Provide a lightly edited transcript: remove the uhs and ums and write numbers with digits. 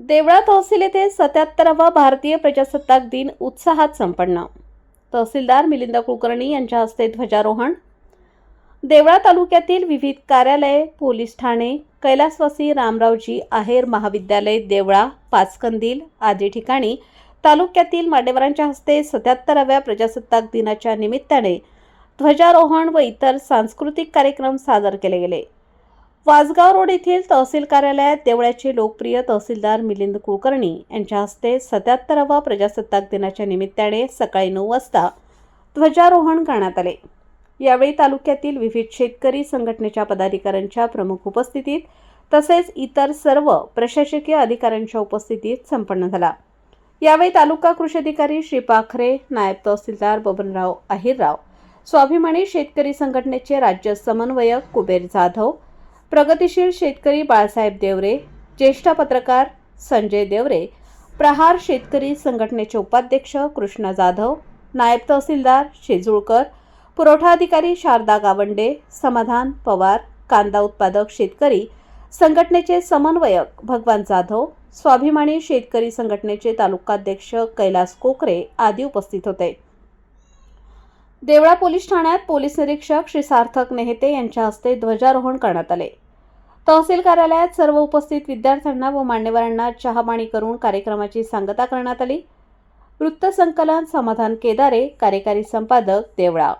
देवळा तहसील येथे 77वा भारतीय प्रजासत्ताक दिन उत्साहात संपन्न। तहसीलदार मिलिंद कुलकर्णी यांच्या हस्ते ध्वजारोहण। देवळा तालुक्यातील विविध कार्यालये, पोलीस ठाणे, कैलासवासी रामरावजी आहेर महाविद्यालय देवळा, पाचकंदील आदी ठिकाणी तालुक्यातील मान्यवरांच्या हस्ते 77व्या प्रजासत्ताक दिनाच्या निमित्ताने ध्वजारोहण व इतर सांस्कृतिक कार्यक्रम सादर केले गेले। वासगाव रोड येथील तहसील कार्यालयात देवळ्याचे लोकप्रिय तहसीलदार मिलिंद कुलकर्णी यांच्या हस्ते 77वा प्रजासत्ताक दिनाच्या निमित्ताने सकाळी 9 वाजता ध्वजारोहण करण्यात आले। यावेळी तालुक्यातील विविध शेतकरी संघटनेच्या पदाधिकाऱ्यांच्या प्रमुख उपस्थितीत तसेच इतर सर्व प्रशासकीय अधिकाऱ्यांच्या उपस्थितीत संपन्न झाला। यावेळी तालुका कृषी अधिकारी श्री पाखरे, नायब तहसीलदार बबनराव अहिरराव, स्वाभिमानी शेतकरी संघटनेचे राज्य समन्वयक कुबेर जाधव, प्रगतिशील शेतकरी बाळासाहेब देवरे, ज्येष्ठ पत्रकार संजय देवरे, प्रहार शेतकरी संघटनेचे उपाध्यक्ष कृष्णा जाधव, नायब तहसीलदार शेजुळकर, पुरवठा अधिकारी शारदा गावंडे, समाधान पवार, कांदा उत्पादक शेतकरी संघटनेचे समन्वयक भगवान जाधव, स्वाभिमानी शेतकरी संघटनेचे तालुकाध्यक्ष कैलास कोकरे आदी उपस्थित होते। देवळा पोलीस ठाण्यात पोलीस निरीक्षक श्री सार्थक नेहते यांच्या हस्ते ध्वजारोहण करण्यात आले। तहसील कार्यालयात सर्व उपस्थित विद्यार्थ्यांना व मान्यवरांना चहापाणी करून कार्यक्रमाची सांगता करण्यात आली। वृत्तसंकलन समाधान केदारे, कार्यकारी संपादक देवळा।